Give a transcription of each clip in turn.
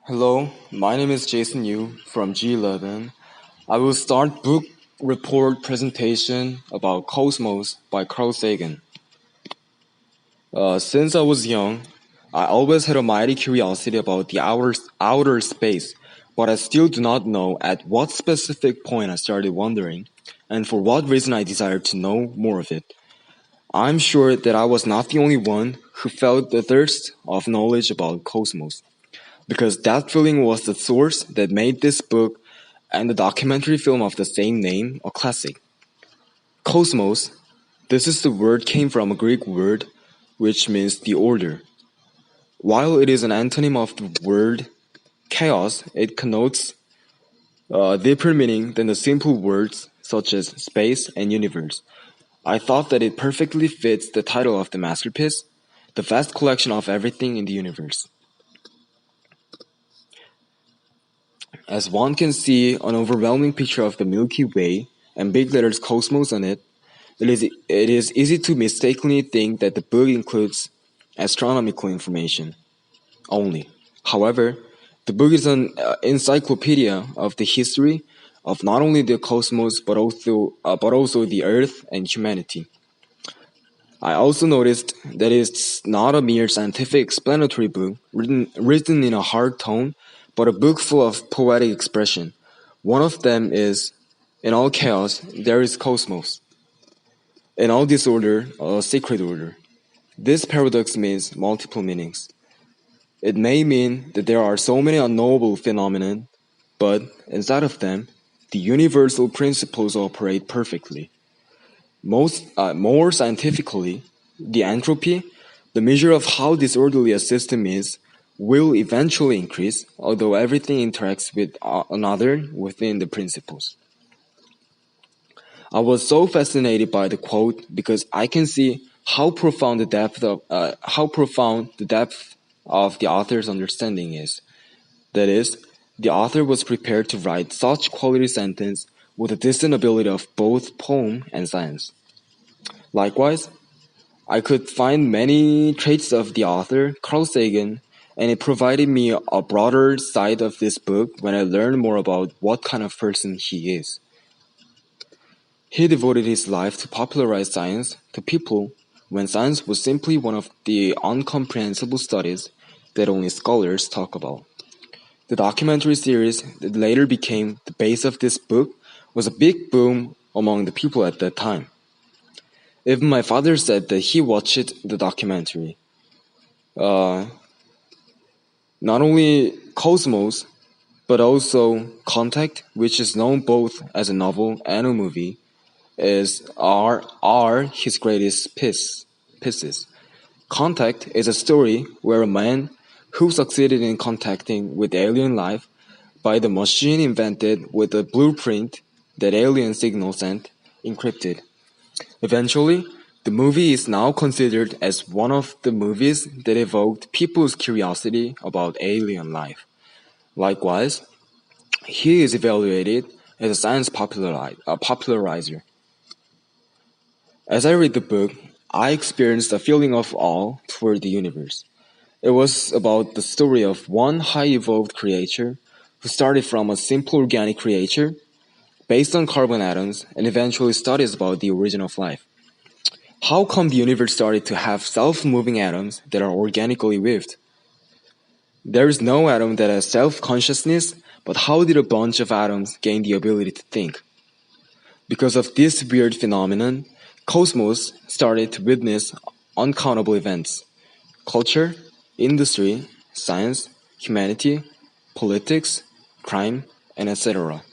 Hello, my name is Jason Yu from G11. I will start book report presentation about Cosmos by Carl Sagan. Since I was young, I always had a mighty curiosity about the outer space, but I still do not know at what specific point I started wondering, and for what reason I desired to know more of it. I'm sure that I was not the only one who felt the thirst of knowledge about cosmos, because that feeling was the source that made this book and the documentary film of the same name a classic. Cosmos, this is the word came from a Greek word which means the order. While it is an antonym of the word chaos, it connotes a deeper meaning than the simple words such as space and universe. I thought that it perfectly fits the title of the masterpiece, the vast collection of everything in the universe. As one can see an overwhelming picture of the Milky Way and big letters Cosmos on it, it is easy to mistakenly think that the book includes astronomical information only. However, the book is an encyclopedia of the history of not only the cosmos but also the Earth and humanity. I also noticed that it's not a mere scientific explanatory book written in a hard tone, but a book full of poetic expression. One of them is, in all chaos, there is cosmos. In all disorder, a sacred order. This paradox means multiple meanings. It may mean that there are so many unknowable phenomena, but inside of them, the universal principles operate perfectly. More scientifically, the entropy, the measure of how disorderly a system is, will eventually increase, although everything interacts with another within the principles. I was so fascinated by the quote because I can see how profound the depth of the author's understanding is. That is, the author was prepared to write such quality sentence with a distant ability of both poem and science. Likewise, I could find many traits of the author, Carl Sagan, and it provided me a broader side of this book when I learned more about what kind of person he is. He devoted his life to popularize science to people when science was simply one of the incomprehensible studies that only scholars talk about. The documentary series that later became the base of this book was a big boom among the people at that time. Even my father said that he watched the documentary. Not only Cosmos, but also Contact, which is known both as a novel and a movie, are his greatest pieces. Contact is a story where a man who succeeded in contacting with alien life by the machine invented with a blueprint that alien signal sent encrypted. Eventually, the movie is now considered as one of the movies that evoked people's curiosity about alien life. Likewise, he is evaluated as a science popularizer. As I read the book, I experienced a feeling of awe toward the universe. It was about the story of one high-evolved creature who started from a simple organic creature based on carbon atoms and eventually studies about the origin of life. How come the universe started to have self-moving atoms that are organically weaved? There is no atom that has self-consciousness, but how did a bunch of atoms gain the ability to think? Because of this weird phenomenon, Cosmos started to witness uncountable events: culture, industry, science, humanity, politics, crime, and etc.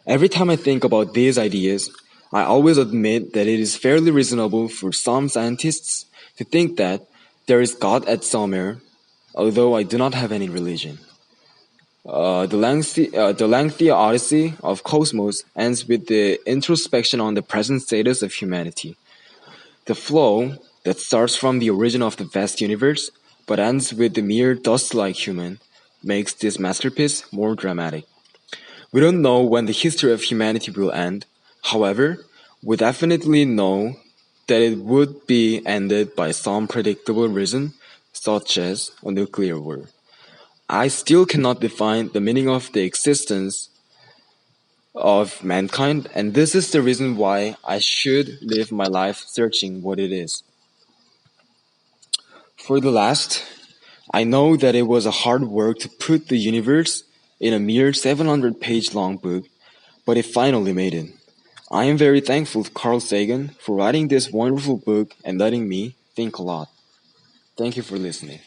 Every time I think about these ideas, I always admit that it is fairly reasonable for some scientists to think that there is God at somewhere, although I do not have any religion. The lengthy odyssey of Cosmos ends with the introspection on the present status of humanity. The flow that starts from the origin of the vast universe, but ends with the mere dust-like human, makes this masterpiece more dramatic. We don't know when the history of humanity will end. However, we definitely know that it would be ended by some predictable reason, such as a nuclear war. I still cannot define the meaning of the existence of mankind, and this is the reason why I should live my life searching what it is. For the last, I know that it was a hard work to put the universe in a mere 700-page long book, but it finally made it. I am very thankful to Carl Sagan for writing this wonderful book and letting me think a lot. Thank you for listening.